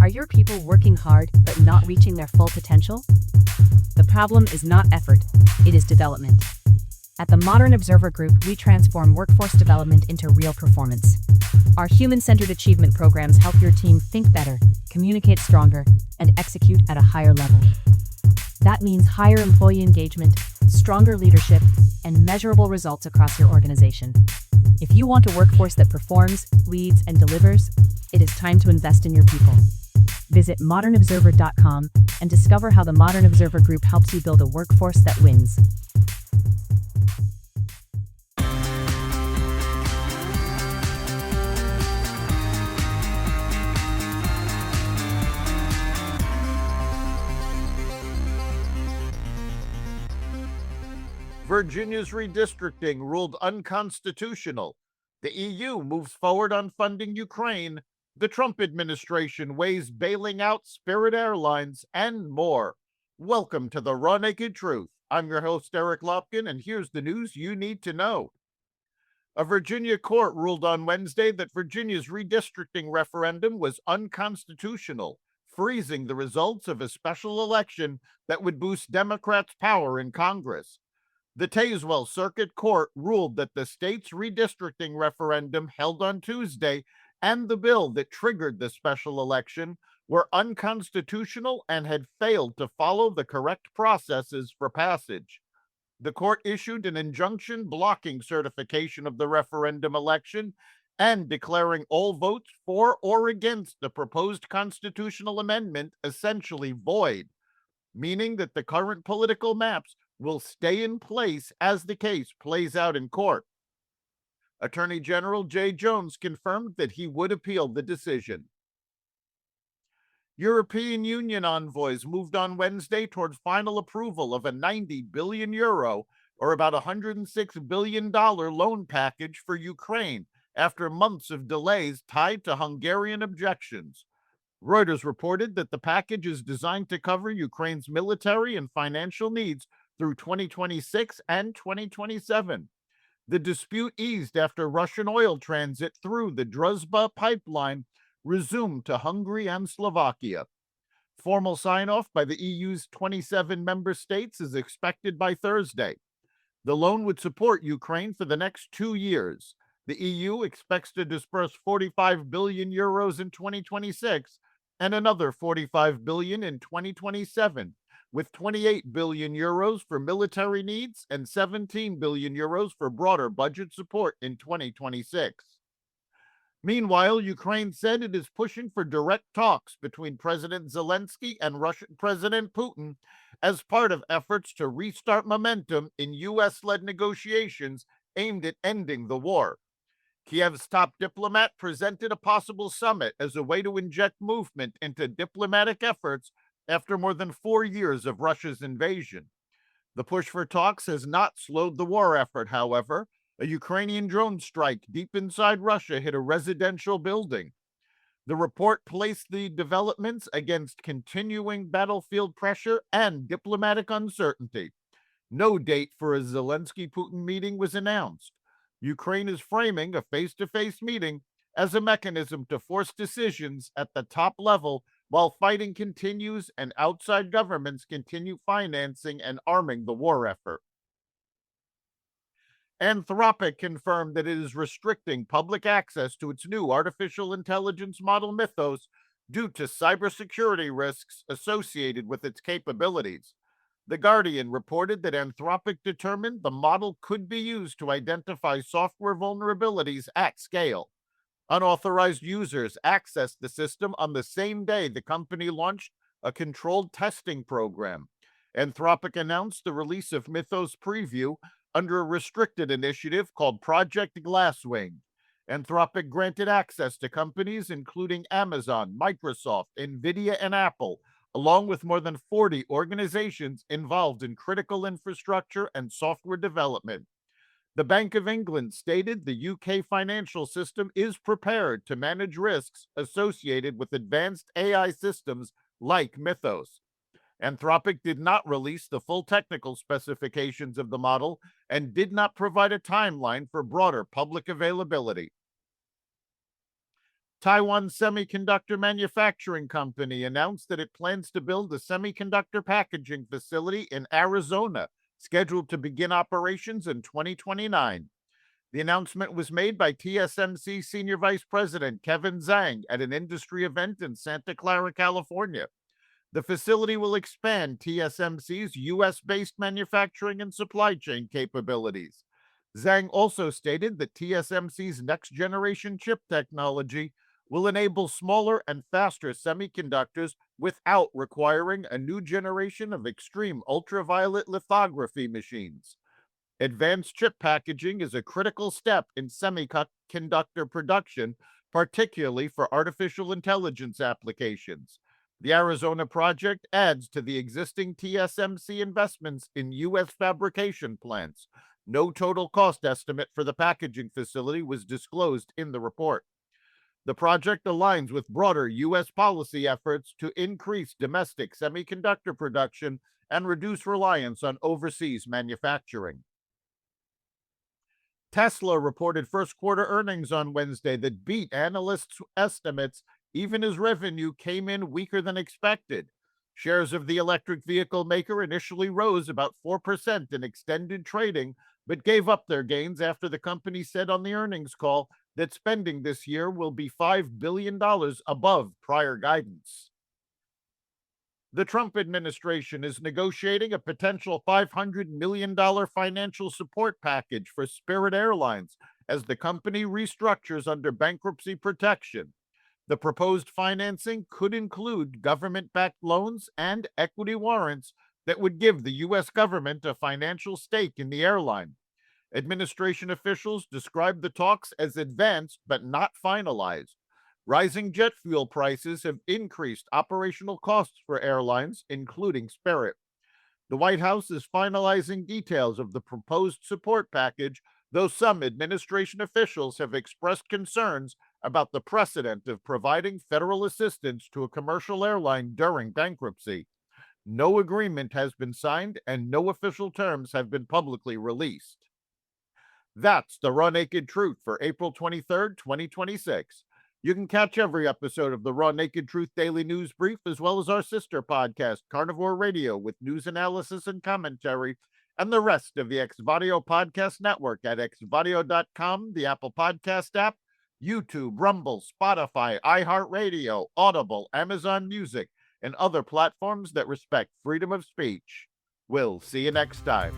Are your people working hard but not reaching their full potential? The problem is not effort, it is development. At the Modern Observer Group, we transform workforce development into real performance. Our human-centered achievement programs help your team think better, communicate stronger, and execute at a higher level. That means higher employee engagement, stronger leadership, and measurable results across your organization. If you want a workforce that performs, leads, and delivers, it is time to invest in your people. Visit modernobserver.com and discover how the Modern Observer Group helps you build a workforce that wins. Virginia's redistricting ruled unconstitutional. The EU moves forward on funding Ukraine. The Trump administration weighs bailing out Spirit Airlines, and more. Welcome to the Raw Naked Truth. I'm your host, Eric Lopkin, and here's the news you need to know. A Virginia court ruled on Wednesday that Virginia's redistricting referendum was unconstitutional, freezing the results of a special election that would boost Democrats' power in Congress. The Tazewell Circuit Court ruled that the state's redistricting referendum held on Tuesday and the bill that triggered the special election were unconstitutional and had failed to follow the correct processes for passage. The court issued an injunction blocking certification of the referendum election and declaring all votes for or against the proposed constitutional amendment essentially void, meaning that the current political maps will stay in place as the case plays out in court. Attorney General Jay Jones confirmed that he would appeal the decision. European Union envoys moved on Wednesday toward final approval of a €90 billion, or about $106 billion loan package for Ukraine after months of delays tied to Hungarian objections. Reuters reported that the package is designed to cover Ukraine's military and financial needs through 2026 and 2027. The dispute eased after Russian oil transit through the Druzhba pipeline resumed to Hungary and Slovakia. Formal sign-off by the EU's 27 member states is expected by Thursday. The loan would support Ukraine for the next 2 years. The EU expects to disburse €45 billion in 2026 and another €45 billion in 2027. With €28 billion for military needs and €17 billion for broader budget support in 2026. Meanwhile, Ukraine said it is pushing for direct talks between President Zelenskyy and Russian President Putin as part of efforts to restart momentum in U.S.-led negotiations aimed at ending the war. Kyiv's top diplomat presented a possible summit as a way to inject movement into diplomatic efforts after more than 4 years of Russia's invasion. The push for talks has not slowed the war effort, however. A Ukrainian drone strike deep inside Russia hit a residential building. The report placed the developments against continuing battlefield pressure and diplomatic uncertainty. No date for a Zelenskyy-Putin meeting was announced. Ukraine is framing a face-to-face meeting as a mechanism to force decisions at the top level while fighting continues and outside governments continue financing and arming the war effort. Anthropic confirmed that it is restricting public access to its new artificial intelligence model Mythos due to cybersecurity risks associated with its capabilities. The Guardian reported that Anthropic determined the model could be used to identify software vulnerabilities at scale. Unauthorized users accessed the system on the same day the company launched a controlled testing program. Anthropic announced the release of Mythos Preview under a restricted initiative called Project Glasswing. Anthropic granted access to companies including Amazon, Microsoft, NVIDIA, and Apple, along with more than 40 organizations involved in critical infrastructure and software development. The Bank of England stated the UK financial system is prepared to manage risks associated with advanced AI systems like Mythos. Anthropic did not release the full technical specifications of the model and did not provide a timeline for broader public availability. Taiwan Semiconductor Manufacturing Company announced that it plans to build a semiconductor packaging facility in Arizona, scheduled to begin operations in 2029. The announcement was made by TSMC Senior Vice President Kevin Zhang at an industry event in Santa Clara, California. The facility will expand TSMC's US-based manufacturing and supply chain capabilities. Zhang also stated that TSMC's next-generation chip technology will enable smaller and faster semiconductors without requiring a new generation of extreme ultraviolet lithography machines. Advanced chip packaging is a critical step in semiconductor production, particularly for artificial intelligence applications. The Arizona project adds to the existing TSMC investments in U.S. fabrication plants. No total cost estimate for the packaging facility was disclosed in the report. The project aligns with broader U.S. policy efforts to increase domestic semiconductor production and reduce reliance on overseas manufacturing. Tesla reported first quarter earnings on Wednesday that beat analysts' estimates, even as revenue came in weaker than expected. Shares of the electric vehicle maker initially rose about 4% in extended trading, but gave up their gains after the company said on the earnings call that spending this year will be $5 billion above prior guidance. The Trump administration is negotiating a potential $500 million financial support package for Spirit Airlines as the company restructures under bankruptcy protection. The proposed financing could include government-backed loans and equity warrants that would give the U.S. government a financial stake in the airline. Administration officials described the talks as advanced but not finalized. Rising jet fuel prices have increased operational costs for airlines, including Spirit. The White House is finalizing details of the proposed support package, though some administration officials have expressed concerns about the precedent of providing federal assistance to a commercial airline during bankruptcy. No agreement has been signed and no official terms have been publicly released. That's the Raw Naked Truth for April 23rd, 2026. You can catch every episode of the Raw Naked Truth Daily News Brief, as well as our sister podcast, Carnivore Radio, with news analysis and commentary, and the rest of the Xvadio Podcast Network at xvadio.com, the Apple Podcast app, YouTube, Rumble, Spotify, iHeartRadio, Audible, Amazon Music, and other platforms that respect freedom of speech. We'll see you next time.